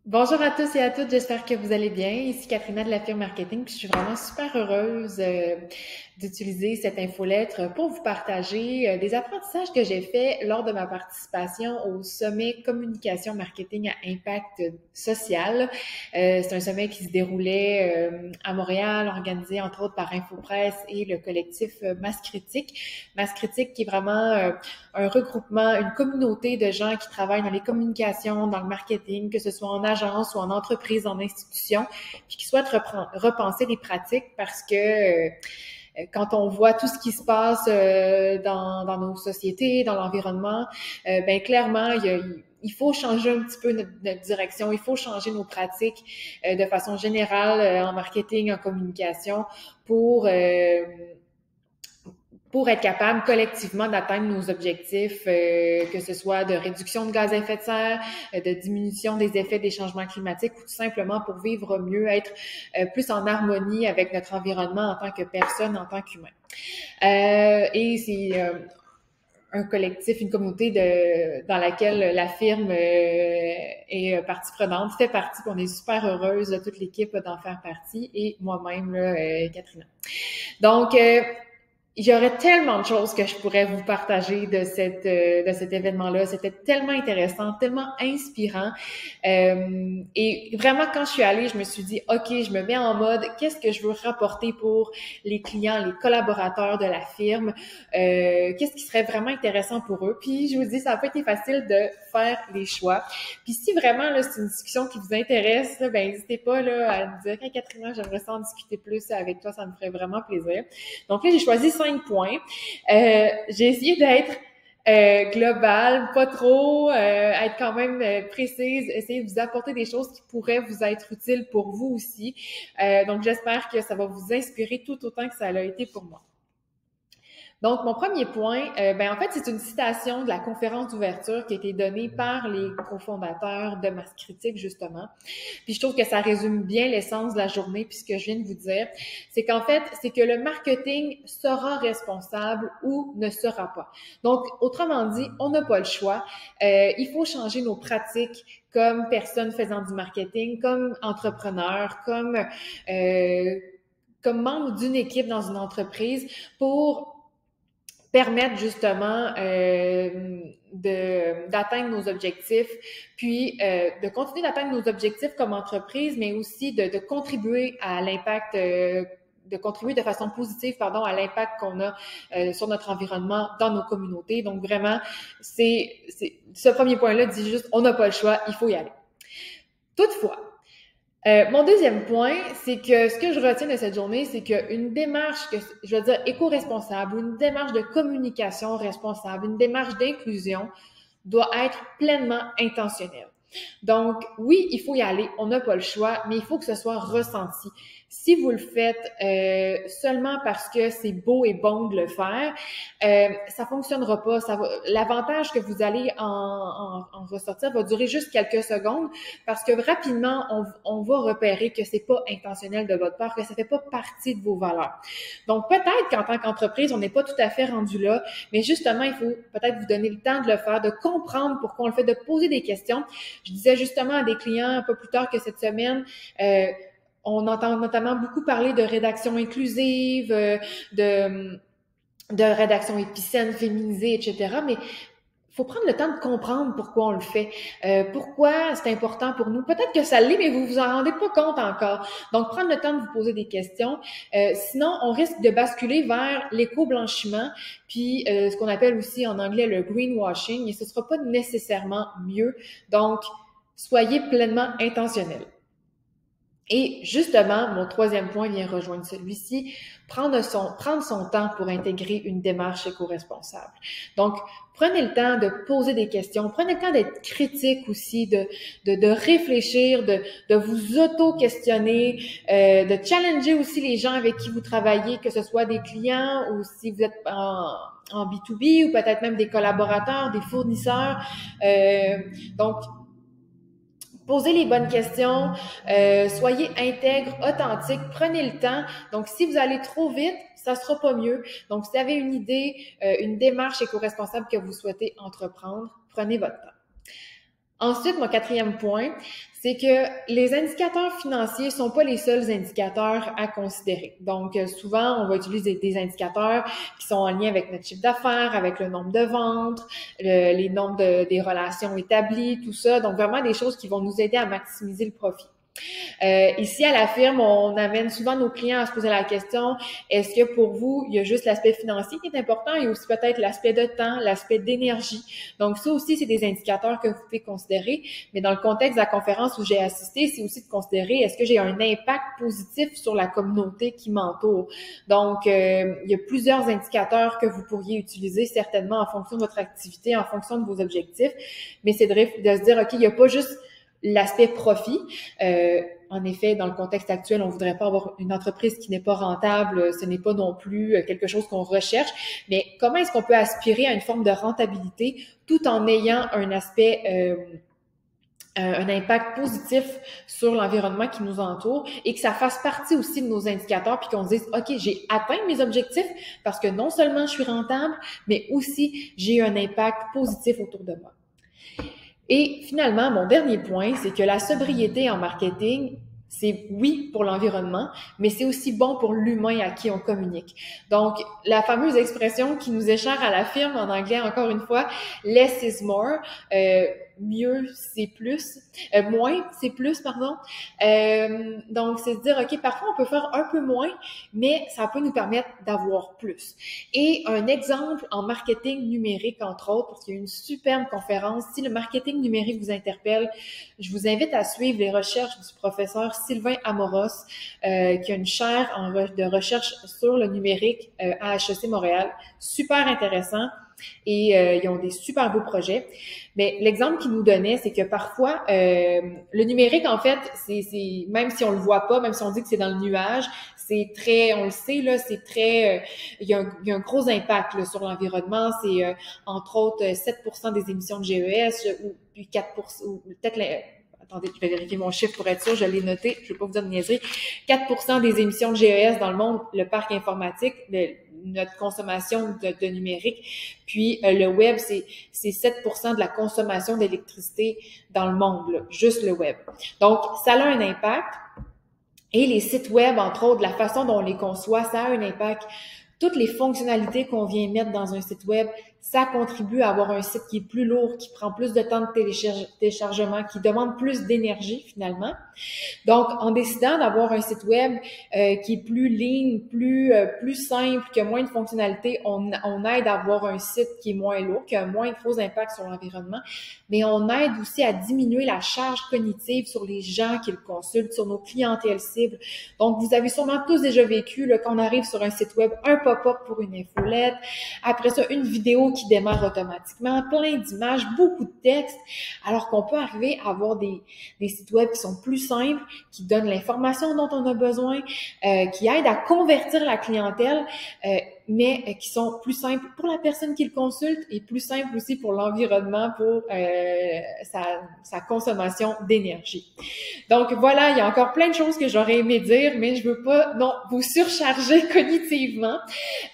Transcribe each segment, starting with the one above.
Bonjour à tous et à toutes, j'espère que vous allez bien. Ici Katrina de la firme Marketing, puis je suis vraiment super heureuse d'utiliser cette infolettre pour vous partager des apprentissages que j'ai faits lors de ma participation au sommet Communication Marketing à Impact Social. C'est un sommet qui se déroulait à Montréal, organisé entre autres par InfoPresse et le collectif Masse Critique. Masse Critique qui est vraiment un regroupement, une communauté de gens qui travaillent dans les communications, dans le marketing, que ce soit en agence ou en entreprise, en institution, puis qui souhaitent repenser les pratiques parce que quand on voit tout ce qui se passe dans nos sociétés, dans l'environnement, ben clairement, il faut changer un petit peu notre direction, il faut changer nos pratiques de façon générale en marketing, en communication pour être capable collectivement d'atteindre nos objectifs, que ce soit de réduction de gaz à effet de serre, de diminution des effets des changements climatiques ou tout simplement pour vivre mieux, être plus en harmonie avec notre environnement en tant que personne, en tant qu'humain. Et c'est un collectif, une communauté dans laquelle la firme est partie prenante, fait partie, puis on est super heureuse, de toute l'équipe d'en faire partie, et moi-même, là, Katrina. Donc, il y aurait tellement de choses que je pourrais vous partager de cet événement-là. C'était tellement intéressant, tellement inspirant. Et vraiment, quand je suis allée, je me suis dit, OK, je me mets en mode, qu'est-ce que je veux rapporter pour les clients, les collaborateurs de la firme? Qu'est-ce qui serait vraiment intéressant pour eux? Puis, je vous dis, ça n'a pas été facile de faire les choix. Puis, si vraiment, là, c'est une discussion qui vous intéresse, là, ben, n'hésitez pas, là, à me dire, hey, Catherine, j'aimerais ça en discuter plus avec toi, ça me ferait vraiment plaisir. Donc là, j'ai choisi 5 points. J'ai essayé d'être globale, pas trop, être quand même précise, essayer de vous apporter des choses qui pourraient vous être utiles pour vous aussi. Donc, j'espère que ça va vous inspirer tout autant que ça l'a été pour moi. Donc, mon premier point, ben en fait, c'est une citation de la conférence d'ouverture qui a été donnée par les cofondateurs de Masse Critique, justement. Puis je trouve que ça résume bien l'essence de la journée, puis ce que je viens de vous dire, c'est qu'en fait, c'est que le marketing sera responsable ou ne sera pas. Donc, autrement dit, on n'a pas le choix. Il faut changer nos pratiques comme personne faisant du marketing, comme entrepreneur, comme membre d'une équipe dans une entreprise pour permettre justement d'atteindre nos objectifs, puis de continuer d'atteindre nos objectifs comme entreprise, mais aussi de contribuer à l'impact, de contribuer de façon positive, pardon, à l'impact qu'on a sur notre environnement dans nos communautés. Donc vraiment, ce premier point-là dit juste, on n'a pas le choix, il faut y aller. Toutefois, mon deuxième point, c'est que ce que je retiens de cette journée, c'est qu'une démarche, je veux dire éco-responsable, une démarche de communication responsable, une démarche d'inclusion doit être pleinement intentionnelle. Donc, oui, il faut y aller, on n'a pas le choix, mais il faut que ce soit ressenti. Si vous le faites seulement parce que c'est beau et bon de le faire, ça fonctionnera pas. L'avantage que vous allez en ressortir va durer juste quelques secondes parce que rapidement, on va repérer que c'est pas intentionnel de votre part, que ça fait pas partie de vos valeurs. Donc, peut-être qu'en tant qu'entreprise, on n'est pas tout à fait rendu là, mais justement, il faut peut-être vous donner le temps de le faire, de comprendre pourquoi on le fait, de poser des questions. Je disais justement à des clients un peu plus tard que cette semaine, on entend notamment beaucoup parler de rédaction inclusive, de rédaction épicène, féminisée, etc. Mais faut prendre le temps de comprendre pourquoi on le fait, pourquoi c'est important pour nous. Peut-être que ça l'est, mais vous vous en rendez pas compte encore. Donc, prendre le temps de vous poser des questions. Sinon, on risque de basculer vers l'éco-blanchiment, puis ce qu'on appelle aussi en anglais le greenwashing, et ce sera pas nécessairement mieux. Donc, soyez pleinement intentionnels. Et justement, mon troisième point vient rejoindre celui-ci, prendre son temps pour intégrer une démarche éco-responsable. Donc, prenez le temps de poser des questions, prenez le temps d'être critique aussi, de réfléchir, de vous auto-questionner, de challenger aussi les gens avec qui vous travaillez, que ce soit des clients ou si vous êtes en B2B ou peut-être même des collaborateurs, des fournisseurs. Donc, posez les bonnes questions, soyez intègre, authentique, prenez le temps. Donc, si vous allez trop vite, ça sera pas mieux. Donc, si vous avez une idée, une démarche éco-responsable que vous souhaitez entreprendre, prenez votre temps. Ensuite, mon quatrième point, c'est que les indicateurs financiers sont pas les seuls indicateurs à considérer. Donc, souvent, on va utiliser des indicateurs qui sont en lien avec notre chiffre d'affaires, avec le nombre de ventes, les nombres des relations établies, tout ça. Donc, vraiment des choses qui vont nous aider à maximiser le profit. Ici, à la firme, on amène souvent nos clients à se poser la question, est-ce que pour vous, il y a juste l'aspect financier qui est important et aussi peut-être l'aspect de temps, l'aspect d'énergie. Donc, ça aussi, c'est des indicateurs que vous pouvez considérer. Mais dans le contexte de la conférence où j'ai assisté, c'est aussi de considérer, est-ce que j'ai un impact positif sur la communauté qui m'entoure? Donc, il y a plusieurs indicateurs que vous pourriez utiliser certainement en fonction de votre activité, en fonction de vos objectifs. Mais c'est de se dire, OK, il n'y a pas juste l'aspect profit. En effet, dans le contexte actuel, on voudrait pas avoir une entreprise qui n'est pas rentable. Ce n'est pas non plus quelque chose qu'on recherche. Mais comment est-ce qu'on peut aspirer à une forme de rentabilité tout en ayant un aspect, un impact positif sur l'environnement qui nous entoure et que ça fasse partie aussi de nos indicateurs puis qu'on se dise, OK, j'ai atteint mes objectifs parce que non seulement je suis rentable, mais aussi j'ai un impact positif autour de moi. Et finalement, mon dernier point, c'est que la sobriété en marketing, c'est oui pour l'environnement, mais c'est aussi bon pour l'humain à qui on communique. Donc, la fameuse expression qui nous est chère à la firme, en anglais encore une fois, less is more, mieux c'est plus, moins c'est plus, pardon. Donc, c'est de dire, OK, parfois on peut faire un peu moins, mais ça peut nous permettre d'avoir plus. Et un exemple en marketing numérique, entre autres, parce qu'il y a une superbe conférence. Si le marketing numérique vous interpelle, je vous invite à suivre les recherches du professeur Sylvain Amoros, qui a une chaire de recherche sur le numérique à HEC Montréal. Super intéressant. Et ils ont des super beaux projets. Mais l'exemple qu'il nous donnait, c'est que parfois, le numérique, en fait, c'est même si on le voit pas, même si on dit que c'est dans le nuage, c'est très, on le sait, là, c'est très, il y a un gros impact là, sur l'environnement. C'est, entre autres, 7% des émissions de GES, ou puis 4%, ou peut-être attendez, je vais vérifier mon chiffre pour être sûr, je l'ai noté, je ne vais pas vous dire de niaiserie. 4% des émissions de GES dans le monde, le parc informatique, notre consommation de numérique. Puis le web, c'est 7% de la consommation d'électricité dans le monde, là, juste le web. Donc, ça a un impact. Et les sites web, entre autres, la façon dont on les conçoit, ça a un impact. Toutes les fonctionnalités qu'on vient mettre dans un site web, ça contribue à avoir un site qui est plus lourd, qui prend plus de temps de téléchargement, qui demande plus d'énergie finalement. Donc, en décidant d'avoir un site web qui est plus lean, plus simple, qui a moins de fonctionnalités, on aide à avoir un site qui est moins lourd, qui a moins de gros impact sur l'environnement, mais on aide aussi à diminuer la charge cognitive sur les gens qui le consultent, sur nos clientèles cibles. Donc, vous avez sûrement tous déjà vécu, là, quand on arrive sur un site web, un pop-up pour une infolette, après ça, une vidéo qui démarre automatiquement, plein d'images, beaucoup de texte, alors qu'on peut arriver à avoir des sites web qui sont plus simples, qui donnent l'information dont on a besoin, qui aident à convertir la clientèle, mais qui sont plus simples pour la personne qui le consulte et plus simples aussi pour l'environnement, pour sa consommation d'énergie. Donc voilà, il y a encore plein de choses que j'aurais aimé dire, mais je veux pas vous surcharger cognitivement.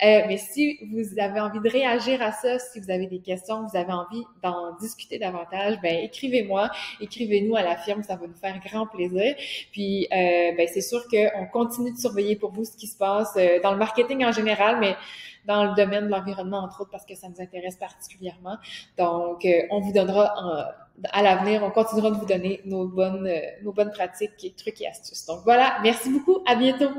Mais si vous avez envie de réagir à ça, si vous avez des questions, vous avez envie d'en discuter davantage, ben écrivez-moi, écrivez-nous à la firme, ça va nous faire grand plaisir. Puis ben c'est sûr qu'on continue de surveiller pour vous ce qui se passe dans le marketing en général, mais dans le domaine de l'environnement, entre autres, parce que ça nous intéresse particulièrement. Donc, on vous donnera à l'avenir, on continuera de vous donner nos bonnes pratiques, trucs et astuces. Donc voilà, merci beaucoup, à bientôt!